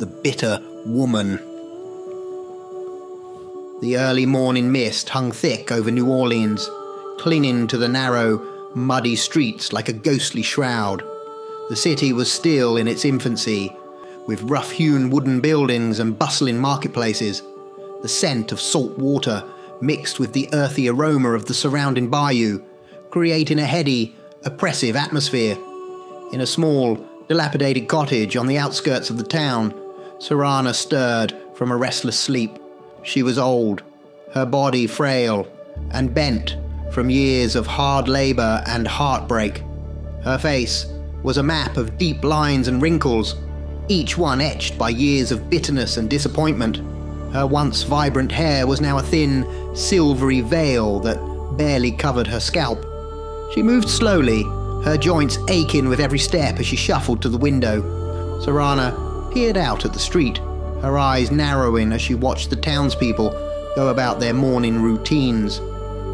the bitter woman. The early morning mist hung thick over New Orleans, clinging to the narrow, muddy streets like a ghostly shroud. The city was still in its infancy, with rough-hewn wooden buildings and bustling marketplaces. The scent of salt water mixed with the earthy aroma of the surrounding bayou, creating a heady, oppressive atmosphere. In a small, dilapidated cottage on the outskirts of the town, Serana stirred from a restless sleep. She was old, her body frail and bent from years of hard labor and heartbreak. Her face was a map of deep lines and wrinkles, each one etched by years of bitterness and disappointment. Her once vibrant hair was now a thin, silvery veil that barely covered her scalp. She moved slowly, her joints aching with every step as she shuffled to the window. Serana peered out at the street, her eyes narrowing as she watched the townspeople go about their morning routines.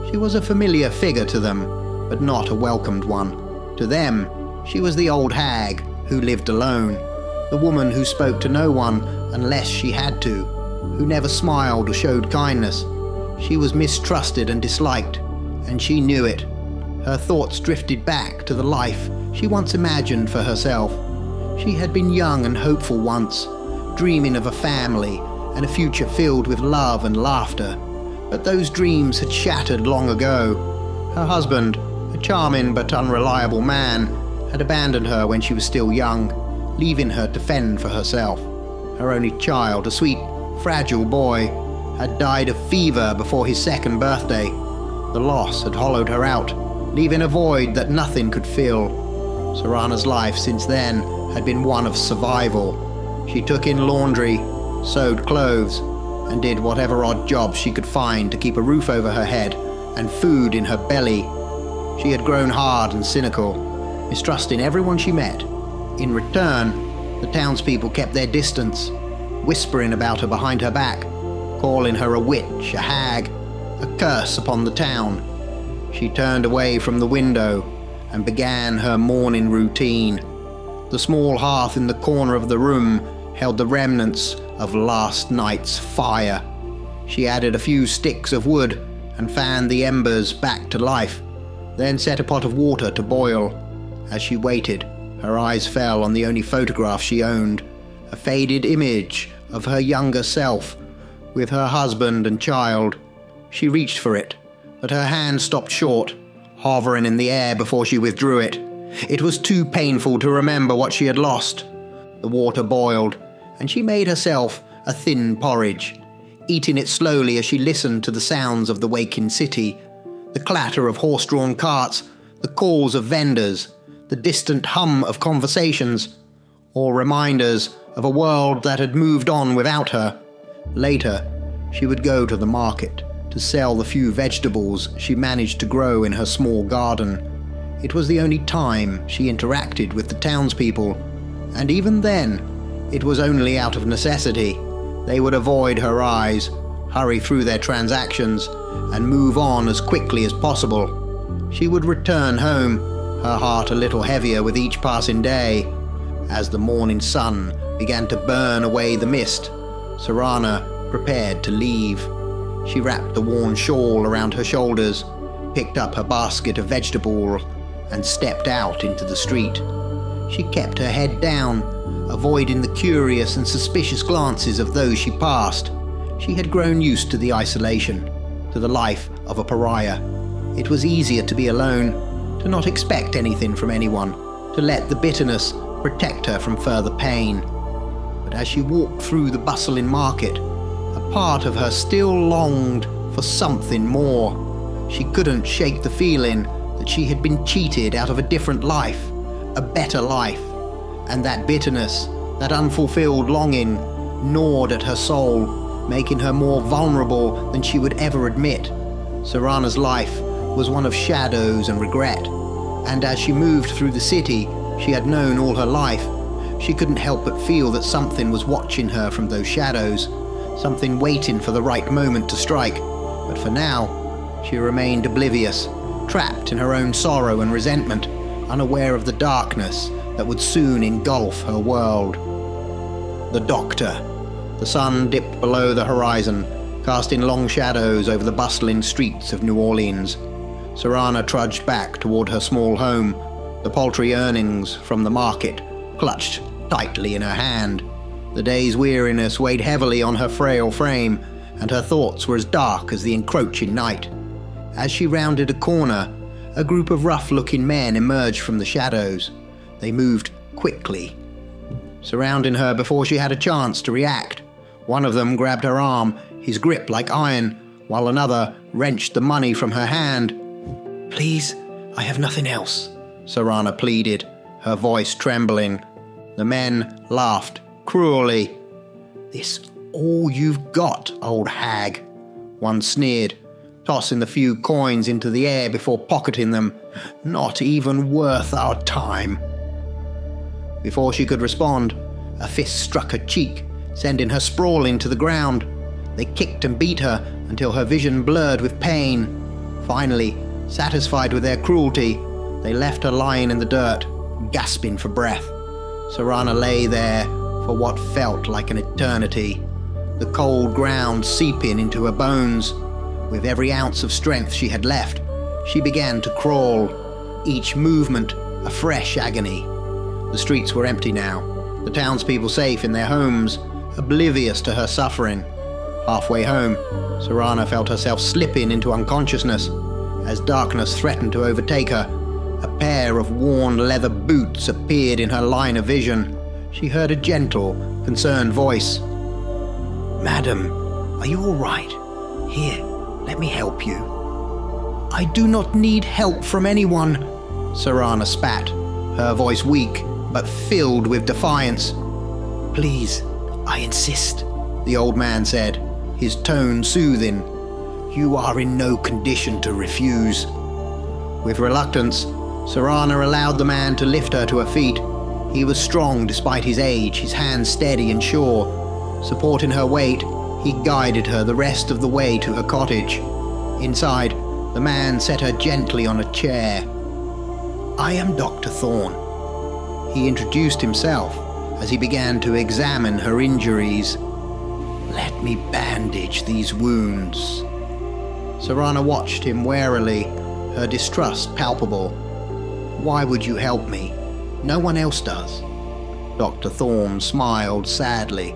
She was a familiar figure to them, but not a welcomed one. To them, she was the old hag who lived alone, the woman who spoke to no one unless she had to, who never smiled or showed kindness. She was mistrusted and disliked, and she knew it. Her thoughts drifted back to the life she once imagined for herself. She had been young and hopeful once, dreaming of a family and a future filled with love and laughter. But those dreams had shattered long ago. Her husband, a charming but unreliable man, had abandoned her when she was still young, leaving her to fend for herself. Her only child, a sweet, fragile boy, had died of fever before his second birthday. The loss had hollowed her out, leaving a void that nothing could fill. Serana's life since then had been one of survival. She took in laundry, sewed clothes, and did whatever odd jobs she could find to keep a roof over her head and food in her belly. She had grown hard and cynical, mistrusting everyone she met. In return, the townspeople kept their distance, whispering about her behind her back, calling her a witch, a hag, a curse upon the town. She turned away from the window and began her morning routine. The small hearth in the corner of the room held the remnants of last night's fire. She added a few sticks of wood and fanned the embers back to life, then set a pot of water to boil. As she waited, her eyes fell on the only photograph she owned, a faded image of her younger self, with her husband and child. She reached for it, but her hand stopped short, hovering in the air before she withdrew it. It was too painful to remember what she had lost. The water boiled, and she made herself a thin porridge, eating it slowly as she listened to the sounds of the waking city, the clatter of horse-drawn carts, the calls of vendors, the distant hum of conversations, all reminders of a world that had moved on without her. Later, she would go to the market to sell the few vegetables she managed to grow in her small garden. It was the only time she interacted with the townspeople, and even then, it was only out of necessity. They would avoid her eyes, hurry through their transactions, and move on as quickly as possible. She would return home, her heart a little heavier with each passing day. As the morning sun began to burn away the mist, Serana prepared to leave. She wrapped the worn shawl around her shoulders, picked up her basket of vegetables, and stepped out into the street. She kept her head down, avoiding the curious and suspicious glances of those she passed. She had grown used to the isolation, to the life of a pariah. It was easier to be alone, to not expect anything from anyone, to let the bitterness protect her from further pain. But as she walked through the bustling market, a part of her still longed for something more. She couldn't shake the feeling that she had been cheated out of a different life, a better life. And that bitterness, that unfulfilled longing, gnawed at her soul, making her more vulnerable than she would ever admit. Serana's life was one of shadows and regret, and as she moved through the city she had known all her life, she couldn't help but feel that something was watching her from those shadows, something waiting for the right moment to strike. But for now, she remained oblivious, trapped in her own sorrow and resentment, unaware of the darkness that would soon engulf her world. The doctor. The sun dipped below the horizon, casting long shadows over the bustling streets of New Orleans. Serana trudged back toward her small home, the paltry earnings from the market clutched tightly in her hand. The day's weariness weighed heavily on her frail frame, and her thoughts were as dark as the encroaching night. As she rounded a corner, a group of rough-looking men emerged from the shadows. They moved quickly, surrounding her before she had a chance to react. One of them grabbed her arm, his grip like iron, while another wrenched the money from her hand. "Please, I have nothing else," Serana pleaded, her voice trembling. The men laughed cruelly. "This all you've got, old hag," one sneered, tossing the few coins into the air before pocketing them. "Not even worth our time." Before she could respond, a fist struck her cheek, sending her sprawling to the ground. They kicked and beat her until her vision blurred with pain. Finally, satisfied with their cruelty, they left her lying in the dirt, gasping for breath. Serana lay there for what felt like an eternity, the cold ground seeping into her bones. With every ounce of strength she had left, she began to crawl, each movement a fresh agony. The streets were empty now, the townspeople safe in their homes, oblivious to her suffering. Halfway home, Serana felt herself slipping into unconsciousness. As darkness threatened to overtake her, a pair of worn leather boots appeared in her line of vision. She heard a gentle, concerned voice. "Madam, are you all right? Here, let me help you." "I do not need help from anyone," Serana spat, her voice weak but filled with defiance. "Please, I insist," the old man said, his tone soothing. "You are in no condition to refuse." With reluctance, Serana allowed the man to lift her to her feet. He was strong despite his age, his hands steady and sure. Supporting her weight, he guided her the rest of the way to her cottage. Inside, the man set her gently on a chair. "I am Dr. Thorne." He introduced himself as he began to examine her injuries. "Let me bandage these wounds." Serana watched him warily, her distrust palpable. "Why would you help me? No one else does." Dr. Thorne smiled sadly.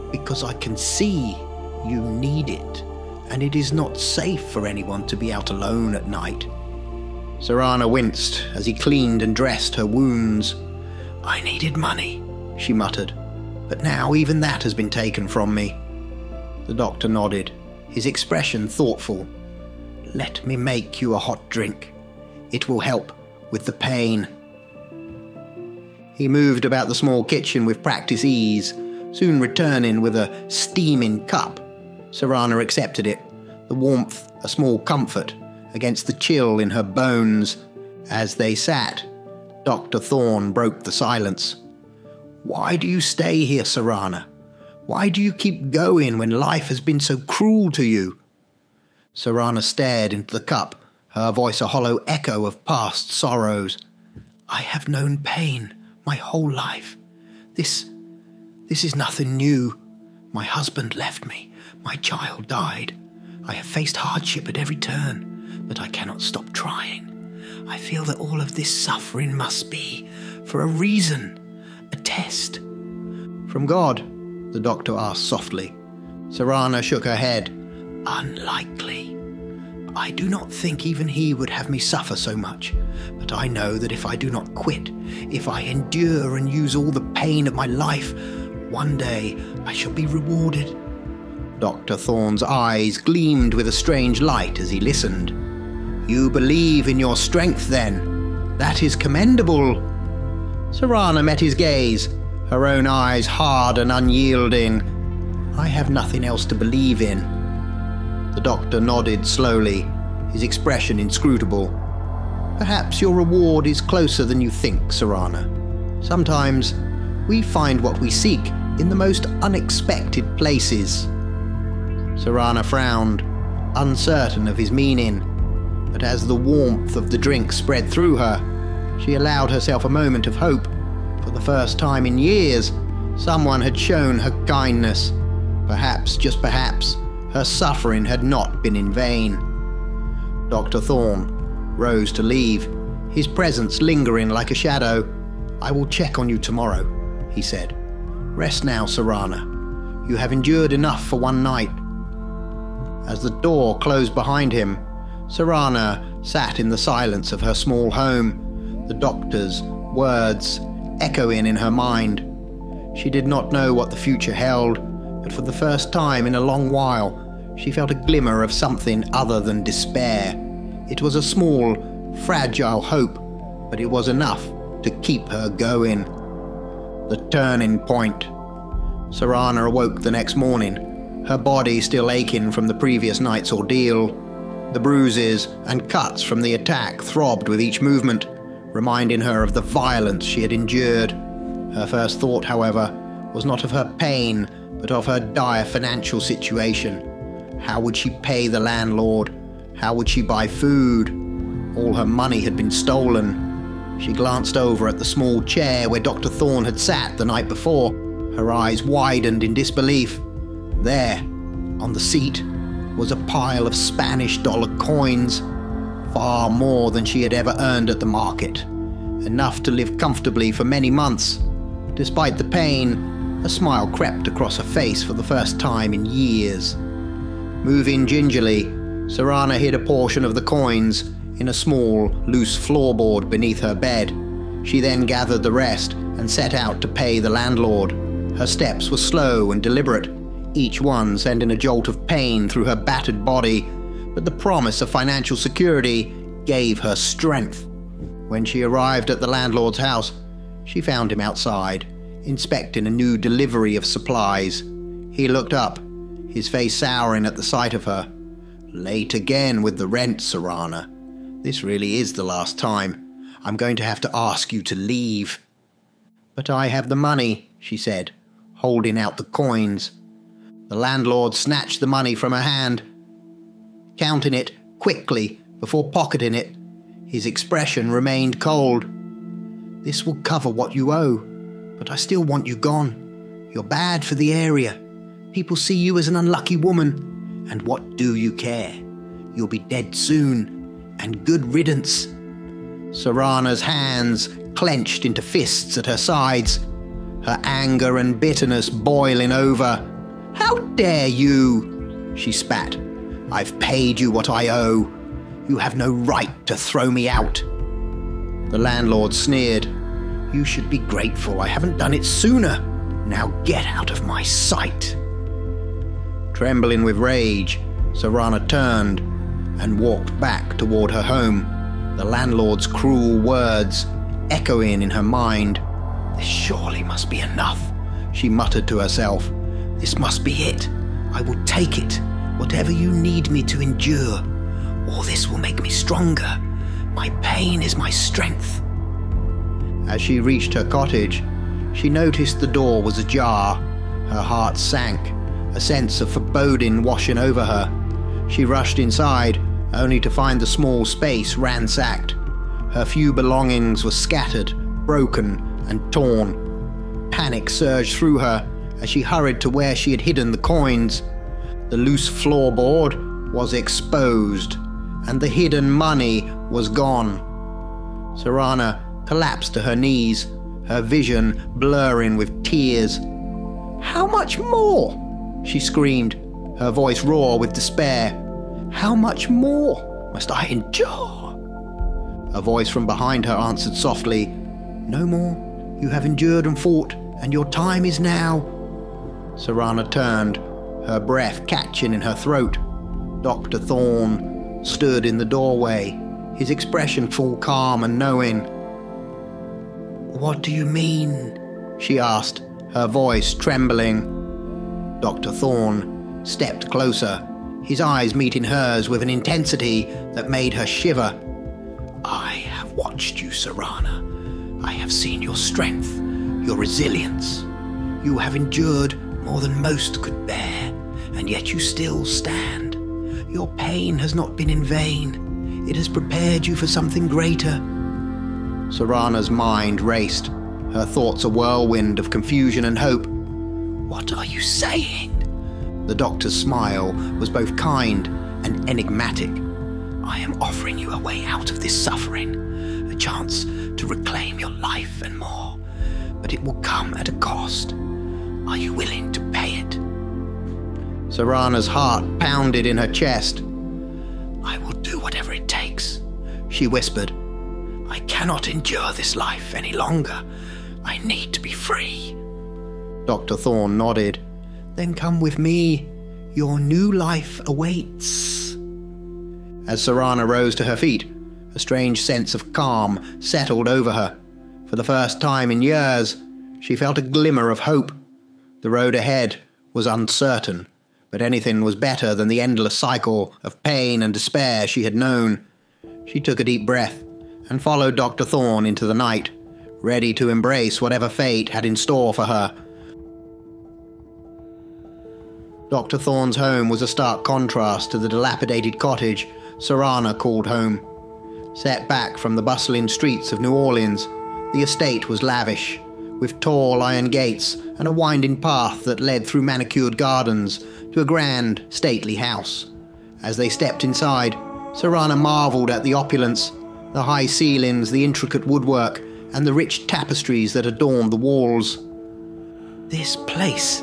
"Because I can see you need it, and it is not safe for anyone to be out alone at night." Serana winced as he cleaned and dressed her wounds. "I needed money," she muttered, "but now even that has been taken from me." The doctor nodded, his expression thoughtful. "Let me make you a hot drink. It will help with the pain." He moved about the small kitchen with practiced ease, soon returning with a steaming cup. Serana accepted it, the warmth a small comfort against the chill in her bones. As they sat, Dr. Thorne broke the silence. "Why do you stay here, Serana? Why do you keep going when life has been so cruel to you?" Serana stared into the cup, her voice a hollow echo of past sorrows. "I have known pain my whole life. This is nothing new. My husband left me. My child died. I have faced hardship at every turn, but I cannot stop trying. I feel that all of this suffering must be for a reason, a test." "From God?" the doctor asked softly. Serana shook her head. "Unlikely. I do not think even he would have me suffer so much, but I know that if I do not quit, if I endure and use all the pain of my life, one day I shall be rewarded." Dr. Thorne's eyes gleamed with a strange light as he listened. "You believe in your strength, then? That is commendable." Serana met his gaze, her own eyes hard and unyielding. "I have nothing else to believe in." The doctor nodded slowly, his expression inscrutable. "Perhaps your reward is closer than you think, Serana. Sometimes we find what we seek in the most unexpected places." Serana frowned, uncertain of his meaning, but as the warmth of the drink spread through her, she allowed herself a moment of hope. For the first time in years, Someone had shown her kindness. Perhaps, just perhaps, her suffering had not been in vain. Dr. Thorne rose to leave, his presence lingering like a shadow. "I will check on you tomorrow," he said. "Rest now, Serana. You have endured enough for one night." As the door closed behind him, Serana sat in the silence of her small home, the doctor's words echoing in her mind. She did not know what the future held, but for the first time in a long while, she felt a glimmer of something other than despair. It was a small, fragile hope, but it was enough to keep her going. The turning point. Serana awoke the next morning, her body still aching from the previous night's ordeal. The bruises and cuts from the attack throbbed with each movement, reminding her of the violence she had endured. Her first thought, however, was not of her pain, but of her dire financial situation. How would she pay the landlord? How would she buy food? All her money had been stolen. She glanced over at the small chair where Dr. Thorne had sat the night before. Her eyes widened in disbelief. There, on the seat, was a pile of Spanish dollar coins, far more than she had ever earned at the market, enough to live comfortably for many months. Despite the pain, a smile crept across her face for the first time in years. Moving gingerly, Serana hid a portion of the coins in a small, loose floorboard beneath her bed. She then gathered the rest and set out to pay the landlord. Her steps were slow and deliberate, each one sending a jolt of pain through her battered body, but the promise of financial security gave her strength. When she arrived at the landlord's house, she found him outside, inspecting a new delivery of supplies. He looked up, his face souring at the sight of her. "Late again with the rent, Serana. This really is the last time. I'm going to have to ask you to leave." "But I have the money," she said, holding out the coins. The landlord snatched the money from her hand, counting it quickly before pocketing it. His expression remained cold. "This will cover what you owe, but I still want you gone. You're bad for the area. People see you as an unlucky woman, and what do you care? You'll be dead soon, and good riddance." Serana's hands clenched into fists at her sides, her anger and bitterness boiling over. "How dare you?" she spat. "I've paid you what I owe. You have no right to throw me out." The landlord sneered. "You should be grateful I haven't done it sooner. Now get out of my sight." Trembling with rage, Serana turned and walked back toward her home, the landlord's cruel words echoing in her mind. "This surely must be enough," she muttered to herself. "This must be it. I will take it, whatever you need me to endure. All this will make me stronger. My pain is my strength." As she reached her cottage, she noticed the door was ajar. Her heart sank, a sense of foreboding washing over her. She rushed inside, only to find the small space ransacked. Her few belongings were scattered, broken, and torn. Panic surged through her as she hurried to where she had hidden the coins. The loose floorboard was exposed, and the hidden money was gone. Serana collapsed to her knees, her vision blurring with tears. "How much more?" she screamed, her voice raw with despair. "How much more must I endure?" A voice from behind her answered softly, "No more. You have endured and fought, and your time is now." Serana turned, her breath catching in her throat. Dr. Thorne stood in the doorway, his expression full calm and knowing. "What do you mean?" she asked, her voice trembling. Dr. Thorne stepped closer, his eyes meeting hers with an intensity that made her shiver. "I have watched you, Serana. I have seen your strength, your resilience. You have endured more than most could bear, and yet you still stand. Your pain has not been in vain. It has prepared you for something greater." Serana's mind raced, her thoughts a whirlwind of confusion and hope. "What are you saying?" The doctor's smile was both kind and enigmatic. "I am offering you a way out of this suffering, a chance to reclaim your life and more, but it will come at a cost. Are you willing to pay it?" Serana's heart pounded in her chest. "I will do whatever it takes," she whispered. "I cannot endure this life any longer. I need to be free." Dr. Thorne nodded. "Then come with me. Your new life awaits." As Serana rose to her feet, a strange sense of calm settled over her. For the first time in years, she felt a glimmer of hope. The road ahead was uncertain, but anything was better than the endless cycle of pain and despair she had known. She took a deep breath and followed Dr. Thorne into the night, ready to embrace whatever fate had in store for her. Dr. Thorne's home was a stark contrast to the dilapidated cottage Serana called home. Set back from the bustling streets of New Orleans, the estate was lavish, with tall iron gates and a winding path that led through manicured gardens to a grand, stately house. As they stepped inside, Serana marveled at the opulence, the high ceilings, the intricate woodwork, and the rich tapestries that adorned the walls. "This place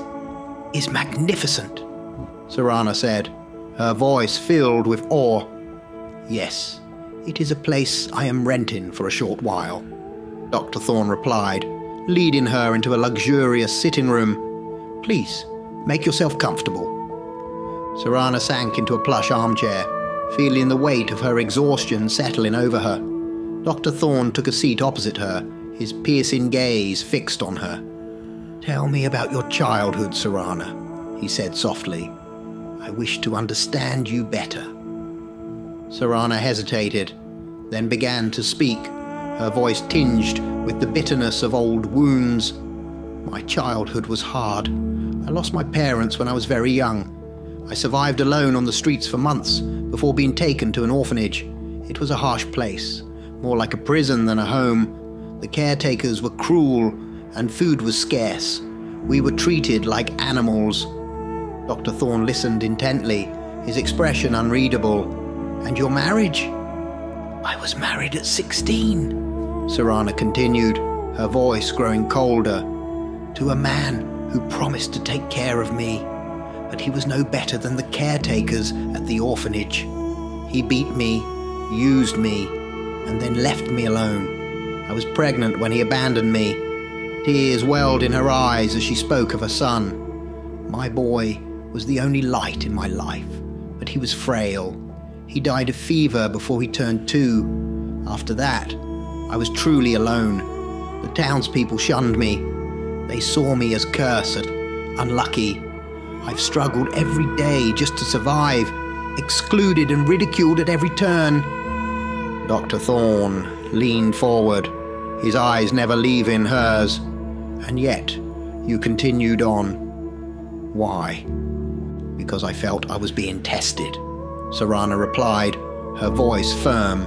is magnificent," Serana said, her voice filled with awe. "Yes, it is a place I am renting for a short while," Dr. Thorne replied, leading her into a luxurious sitting room. "Please, make yourself comfortable." Serana sank into a plush armchair, feeling the weight of her exhaustion settling over her. Dr. Thorne took a seat opposite her, his piercing gaze fixed on her. "Tell me about your childhood, Serana," he said softly. "I wish to understand you better." Serana hesitated, then began to speak, her voice tinged with the bitterness of old wounds. "My childhood was hard. I lost my parents when I was very young. I survived alone on the streets for months before being taken to an orphanage. It was a harsh place, more like a prison than a home. The caretakers were cruel and food was scarce. We were treated like animals." Dr. Thorne listened intently, his expression unreadable. "And your marriage?" "I was married at 16, Serana continued, her voice growing colder. "To a man who promised to take care of me, but he was no better than the caretakers at the orphanage. He beat me, used me, and then left me alone. I was pregnant when he abandoned me." Tears welled in her eyes as she spoke of her son. "My boy was the only light in my life, but he was frail. He died of fever before he turned 2. After that, I was truly alone. The townspeople shunned me. They saw me as cursed, unlucky. I've struggled every day just to survive, excluded and ridiculed at every turn." Dr. Thorne leaned forward, his eyes never leaving hers. "And yet, you continued on." "Why?" "Because I felt I was being tested," Serana replied, her voice firm.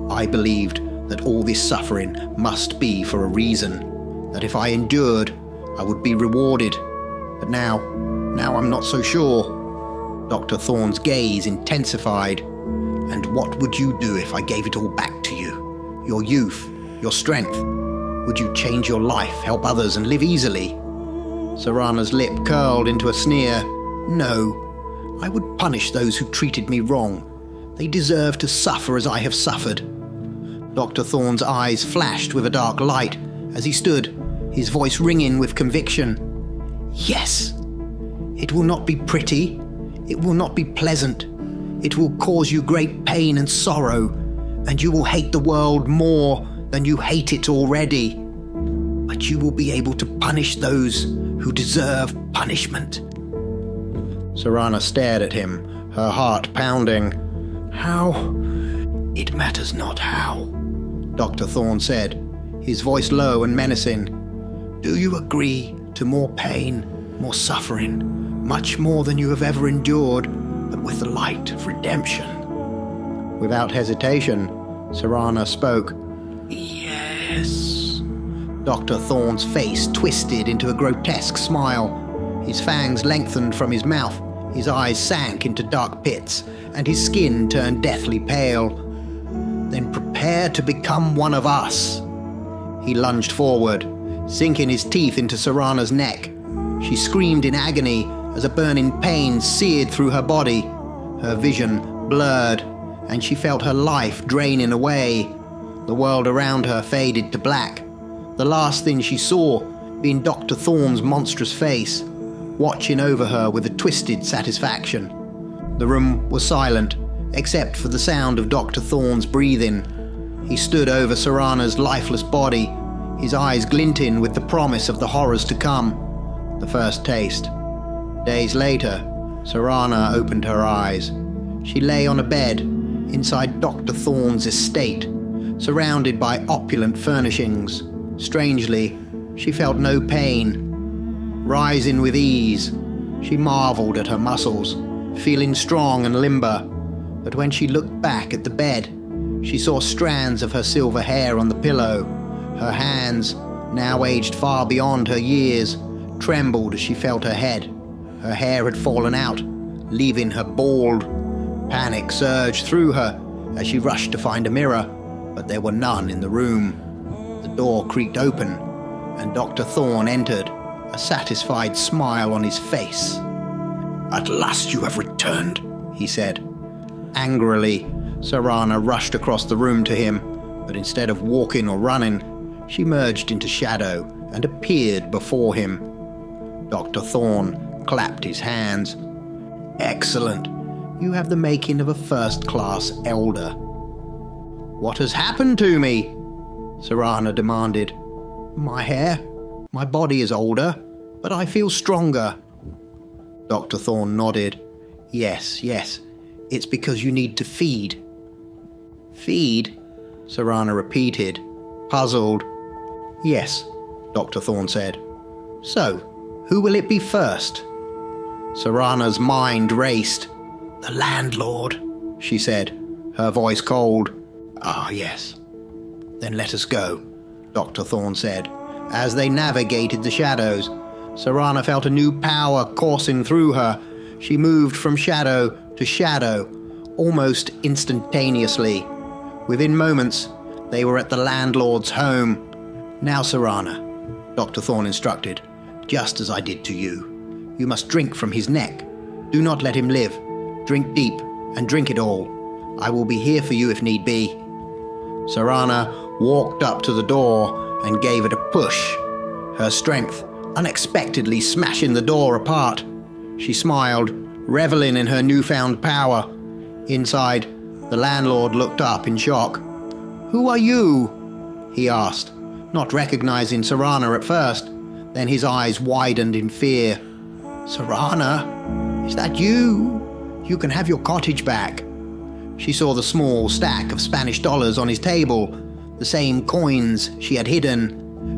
"I believed that all this suffering must be for a reason, that if I endured, I would be rewarded. But now I'm not so sure." Dr. Thorne's gaze intensified. "And what would you do if I gave it all back to you? Your youth, your strength? Would you change your life, help others, and live easily?" Serana's lip curled into a sneer. "No, I would punish those who treated me wrong. They deserve to suffer as I have suffered." Dr. Thorne's eyes flashed with a dark light as he stood, his voice ringing with conviction. "Yes, it will not be pretty. It will not be pleasant. It will cause you great pain and sorrow, and you will hate the world more than you hate it already. But you will be able to punish those who deserve punishment." Serana stared at him, her heart pounding. "How?" "It matters not how," Dr. Thorne said, his voice low and menacing. "Do you agree to more pain, more suffering, much more than you have ever endured, but with the light of redemption?" Without hesitation, Serana spoke. "Yes." Dr. Thorne's face twisted into a grotesque smile. His fangs lengthened from his mouth, his eyes sank into dark pits, and his skin turned deathly pale. "Then prepare to become one of us." He lunged forward, sinking his teeth into Serana's neck. She screamed in agony as a burning pain seared through her body. Her vision blurred, and she felt her life draining away. The world around her faded to black, the last thing she saw being Dr. Thorne's monstrous face, watching over her with a twisted satisfaction. The room was silent, except for the sound of Dr. Thorne's breathing. He stood over Serana's lifeless body, his eyes glinting with the promise of the horrors to come. The first taste. Days later, Serana opened her eyes. She lay on a bed inside Dr. Thorne's estate, surrounded by opulent furnishings. Strangely, she felt no pain. Rising with ease, she marveled at her muscles, feeling strong and limber. But when she looked back at the bed, she saw strands of her silver hair on the pillow. Her hands, now aged far beyond her years, trembled as she felt her head. Her hair had fallen out, leaving her bald. Panic surged through her as she rushed to find a mirror, but there were none in the room. The door creaked open, and Dr. Thorne entered, a satisfied smile on his face. "At last you have returned," he said. Angrily, Serana rushed across the room to him, but instead of walking or running, she merged into shadow and appeared before him. Dr. Thorne clapped his hands. "Excellent. You have the making of a first-class elder." "What has happened to me?" Serana demanded. "My hair. My body is older, but I feel stronger." Dr. Thorne nodded. Yes. It's because you need to feed." "Feed?" Serana repeated, puzzled. "Yes," Dr. Thorne said. "So, who will it be first?" Serana's mind raced. "The landlord," she said, her voice cold. "Ah, yes. Then let us go," Dr. Thorne said. As they navigated the shadows, Serana felt a new power coursing through her. She moved from shadow to shadow, almost instantaneously. Within moments, they were at the landlord's home. "Now, Serana," Dr. Thorne instructed, "just as I did to you. You must drink from his neck. Do not let him live. Drink deep, and drink it all. I will be here for you if need be." Serana walked up to the door and gave it a push, her strength unexpectedly smashing the door apart. She smiled, reveling in her newfound power. Inside, the landlord looked up in shock. "Who are you?" he asked, not recognizing Serana at first. Then his eyes widened in fear. "Serana, is that you? You can have your cottage back." She saw the small stack of Spanish dollars on his table, the same coins she had hidden.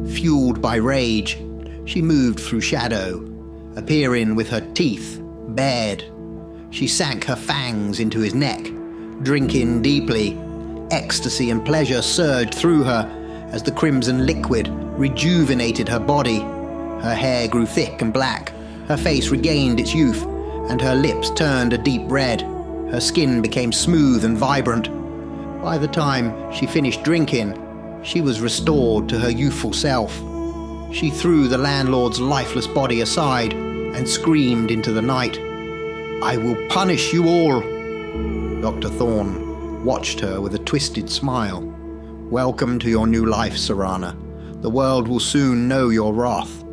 Fueled by rage, she moved through shadow, appearing with her teeth bared. She sank her fangs into his neck, drinking deeply. Ecstasy and pleasure surged through her as the crimson liquid rejuvenated her body. Her hair grew thick and black, her face regained its youth, and her lips turned a deep red. Her skin became smooth and vibrant. By the time she finished drinking, she was restored to her youthful self. She threw the landlord's lifeless body aside and screamed into the night. "I will punish you all." Dr. Thorne watched her with a twisted smile. "Welcome to your new life, Serana. The world will soon know your wrath."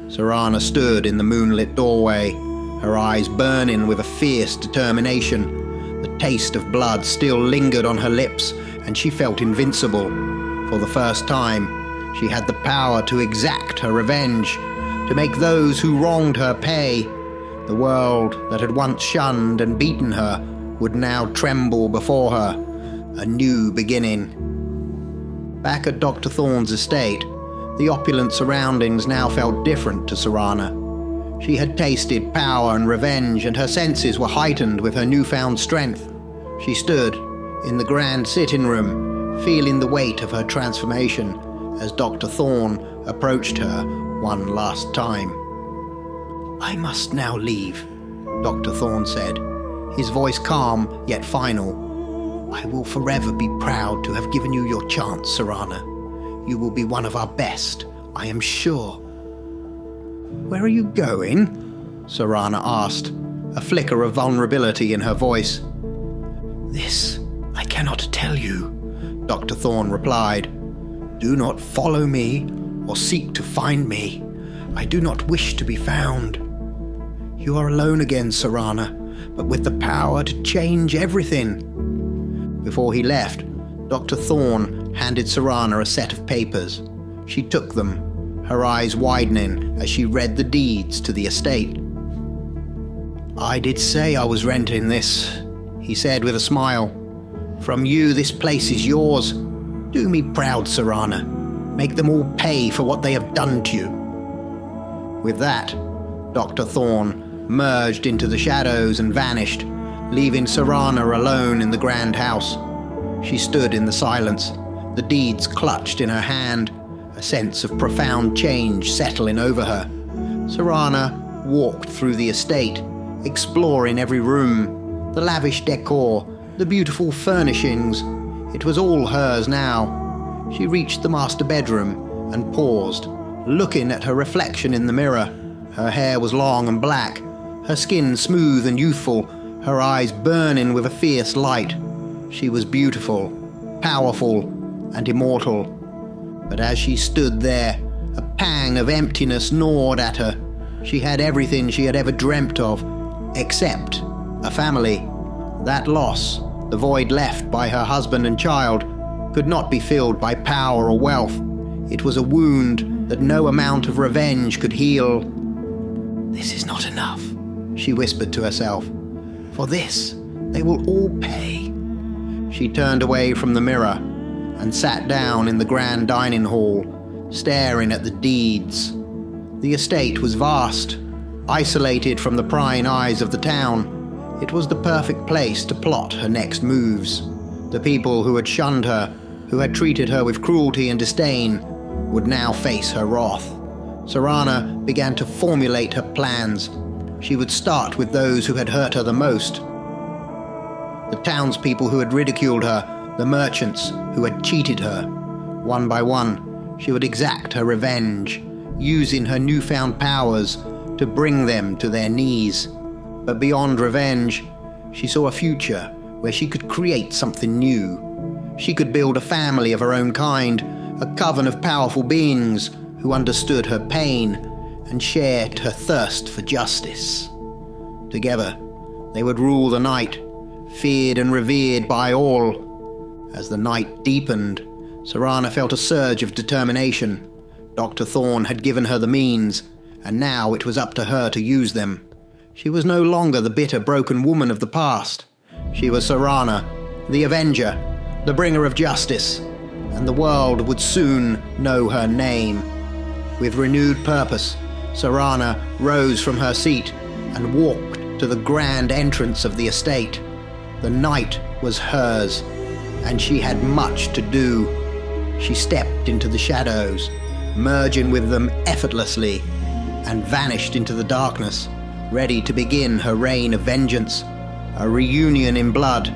Serana stood in the moonlit doorway, her eyes burning with a fierce determination. The taste of blood still lingered on her lips, and she felt invincible. For the first time, she had the power to exact her revenge, to make those who wronged her pay. The world that had once shunned and beaten her would now tremble before her. A new beginning. Back at Dr. Thorne's estate, the opulent surroundings now felt different to Serana. She had tasted power and revenge, and her senses were heightened with her newfound strength. She stood in the grand sitting room, feeling the weight of her transformation, as Dr. Thorne approached her one last time. "I must now leave," Dr. Thorne said, his voice calm yet final. "I will forever be proud to have given you your chance, Serana. You will be one of our best, I am sure." "Where are you going?" Serana asked, a flicker of vulnerability in her voice. "This I cannot tell you," Dr. Thorne replied. "Do not follow me or seek to find me. I do not wish to be found. You are alone again, Serana, but with the power to change everything." Before he left, Dr. Thorne handed Serana a set of papers. She took them, her eyes widening as she read the deeds to the estate. "I did say I was renting this," he said with a smile. "From you, this place is yours. Do me proud, Serana. Make them all pay for what they have done to you." With that, Dr. Thorne merged into the shadows and vanished, leaving Serana alone in the grand house. She stood in the silence, the deeds clutched in her hand, a sense of profound change settling over her. Serana walked through the estate, exploring every room, the lavish decor, the beautiful furnishings. It was all hers now. She reached the master bedroom and paused, looking at her reflection in the mirror. Her hair was long and black, her skin smooth and youthful, her eyes burning with a fierce light. She was beautiful, powerful, and immortal. But as she stood there, a pang of emptiness gnawed at her. She had everything she had ever dreamt of, except a family. That loss, the void left by her husband and child, could not be filled by power or wealth. It was a wound that no amount of revenge could heal. "This is not enough," she whispered to herself. "For this, they will all pay." She turned away from the mirror and sat down in the grand dining hall, staring at the deeds. The estate was vast, isolated from the prying eyes of the town. It was the perfect place to plot her next moves. The people who had shunned her, who had treated her with cruelty and disdain, would now face her wrath. Serana began to formulate her plans. She would start with those who had hurt her the most. The townspeople who had ridiculed her, the merchants who had cheated her. One by one, she would exact her revenge, using her newfound powers to bring them to their knees. But beyond revenge, she saw a future where she could create something new. She could build a family of her own kind, a coven of powerful beings who understood her pain and shared her thirst for justice. Together, they would rule the night, feared and revered by all. As the night deepened, Serana felt a surge of determination. Dr. Thorne had given her the means, and now it was up to her to use them. She was no longer the bitter, broken woman of the past. She was Serana, the Avenger, the bringer of justice, and the world would soon know her name. With renewed purpose, Serana rose from her seat and walked to the grand entrance of the estate. The night was hers, and she had much to do. She stepped into the shadows, merging with them effortlessly, and vanished into the darkness, ready to begin her reign of vengeance. A reunion in blood.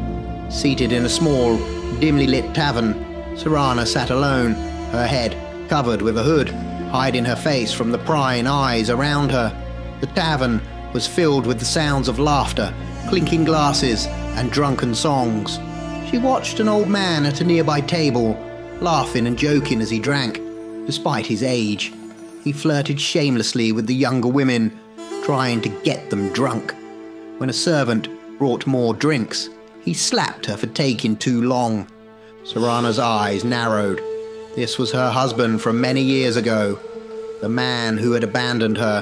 Seated in a small, dimly lit tavern, Serana sat alone, her head covered with a hood, hiding her face from the prying eyes around her. The tavern was filled with the sounds of laughter, clinking glasses, and drunken songs. She watched an old man at a nearby table, laughing and joking as he drank. Despite his age, he flirted shamelessly with the younger women, trying to get them drunk. When a servant brought more drinks, he slapped her for taking too long. Serana's eyes narrowed. This was her husband from many years ago, the man who had abandoned her,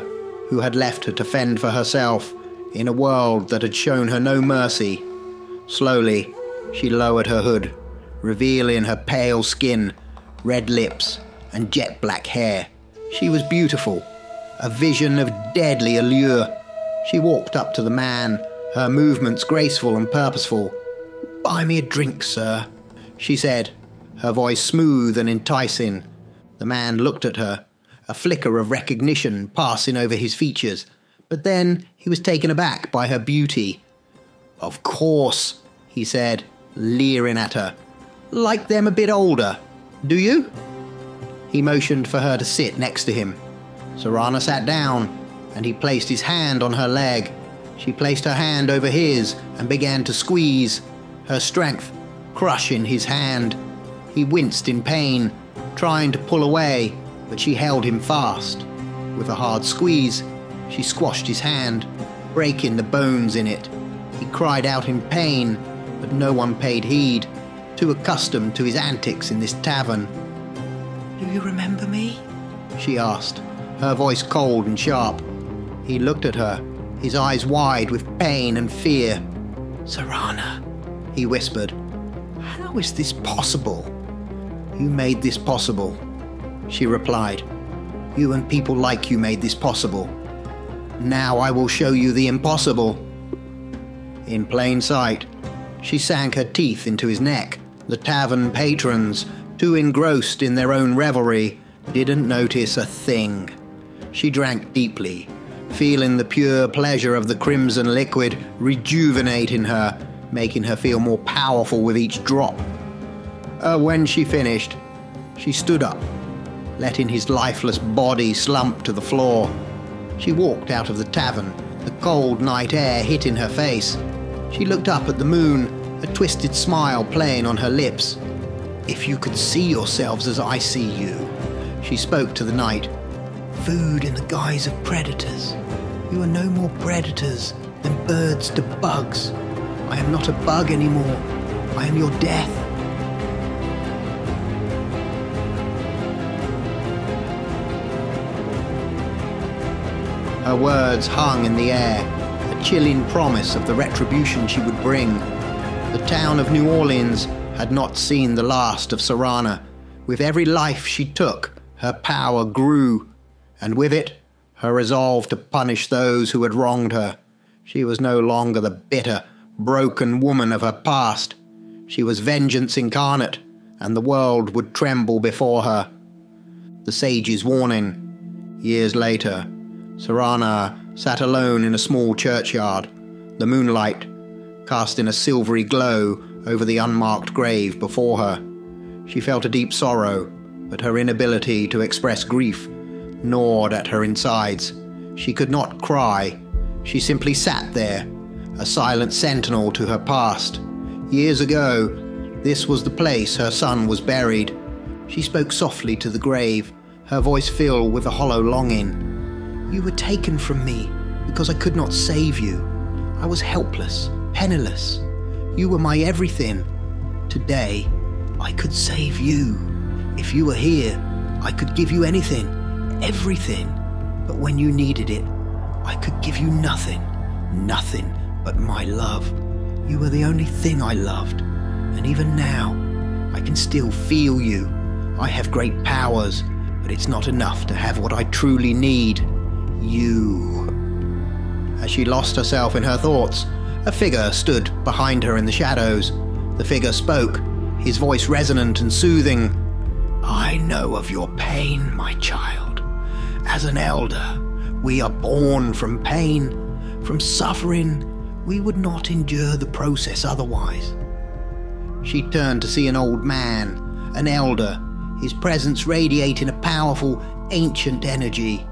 who had left her to fend for herself in a world that had shown her no mercy. Slowly, she lowered her hood, revealing her pale skin, red lips, and jet black hair. She was beautiful, a vision of deadly allure. She walked up to the man, her movements graceful and purposeful. "Buy me a drink, sir," she said, her voice smooth and enticing. The man looked at her, a flicker of recognition passing over his features, but then he was taken aback by her beauty. "Of course," he said, leering at her. "Like them a bit older, do you?" He motioned for her to sit next to him. Serana sat down, and he placed his hand on her leg. She placed her hand over his and began to squeeze, her strength crushing his hand. He winced in pain, trying to pull away, but she held him fast. With a hard squeeze, she squashed his hand, breaking the bones in it. He cried out in pain, but no one paid heed, too accustomed to his antics in this tavern. "Do you remember me?" she asked, her voice cold and sharp. He looked at her, his eyes wide with pain and fear. "Serana," he whispered, "how is this possible?" "You made this possible," she replied. "You and people like you made this possible. Now I will show you the impossible." In plain sight, she sank her teeth into his neck. The tavern patrons, too engrossed in their own revelry, didn't notice a thing. She drank deeply, feeling the pure pleasure of the crimson liquid rejuvenate in her, making her feel more powerful with each drop. When she finished, she stood up, letting his lifeless body slump to the floor. She walked out of the tavern, the cold night air hitting her face. She looked up at the moon, a twisted smile playing on her lips. "If you could see yourselves as I see you," she spoke to the night. "Food in the guise of predators. You are no more predators than birds to bugs. I am not a bug anymore. I am your death." Her words hung in the air, a chilling promise of the retribution she would bring. The town of New Orleans had not seen the last of Serana. With every life she took, her power grew, and with it, her resolve to punish those who had wronged her. She was no longer the bitter, broken woman of her past. She was vengeance incarnate, and the world would tremble before her. The sage's warning. Years later, Serana sat alone in a small churchyard, the moonlight casting a silvery glow over the unmarked grave before her. She felt a deep sorrow, but her inability to express grief gnawed at her insides. She could not cry. She simply sat there, a silent sentinel to her past. Years ago, this was the place her son was buried. She spoke softly to the grave, her voice filled with a hollow longing. "You were taken from me because I could not save you. I was helpless, penniless. You were my everything. Today, I could save you. If you were here, I could give you anything, everything. But when you needed it, I could give you nothing, nothing but my love. You were the only thing I loved. And even now, I can still feel you. I have great powers, but it's not enough to have what I truly need. You." As she lost herself in her thoughts, a figure stood behind her in the shadows. The figure spoke, his voice resonant and soothing. "I know of your pain, my child. As an elder, we are born from pain, from suffering. We would not endure the process otherwise." She turned to see an old man, an elder, his presence radiating a powerful, ancient energy.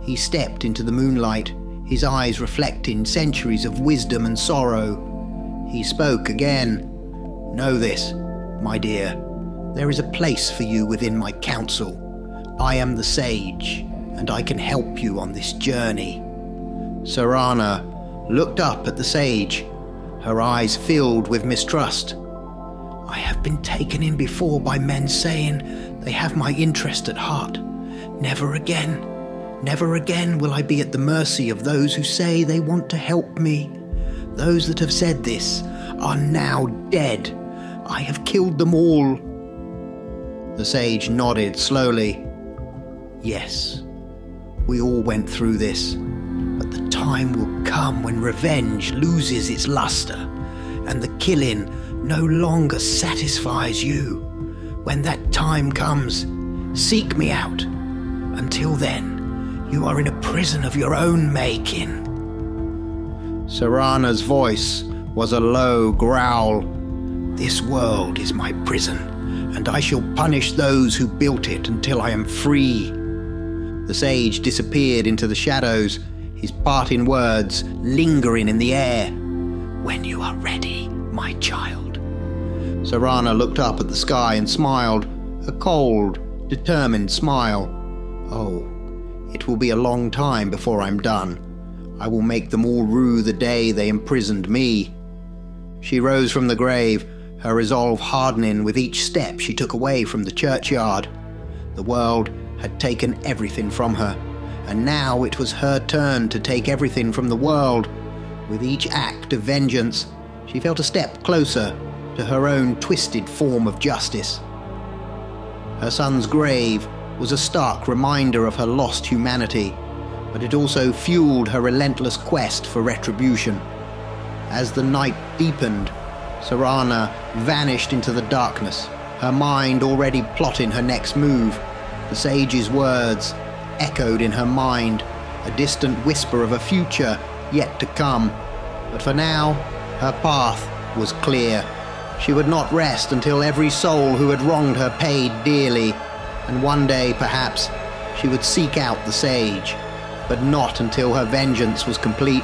He stepped into the moonlight, his eyes reflecting centuries of wisdom and sorrow. He spoke again. "Know this, my dear. There is a place for you within my council. I am the sage, and I can help you on this journey." Serana looked up at the sage, her eyes filled with mistrust. "I have been taken in before by men saying they have my interest at heart. Never again. Never again will I be at the mercy of those who say they want to help me. Those that have said this are now dead. I have killed them all." The sage nodded slowly. "Yes, we all went through this, but the time will come when revenge loses its luster, and the killing no longer satisfies you. When that time comes, Seek me out. Until then, you are in a prison of your own making." Serana's voice was a low growl. "This world is my prison, and I shall punish those who built it until I am free." The sage disappeared into the shadows, his parting words lingering in the air. "When you are ready, my child." Serana looked up at the sky and smiled, a cold, determined smile. "Oh, it will be a long time before I'm done. I will make them all rue the day they imprisoned me." She rose from the grave, her resolve hardening with each step she took away from the churchyard. The world had taken everything from her, and now it was her turn to take everything from the world. With each act of vengeance, she felt a step closer to her own twisted form of justice. Her son's grave was a stark reminder of her lost humanity, but it also fueled her relentless quest for retribution. As the night deepened, Serana vanished into the darkness, her mind already plotting her next move. The sage's words echoed in her mind, a distant whisper of a future yet to come. But for now, her path was clear. She would not rest until every soul who had wronged her paid dearly, and one day, perhaps, she would seek out the sage, but not until her vengeance was complete.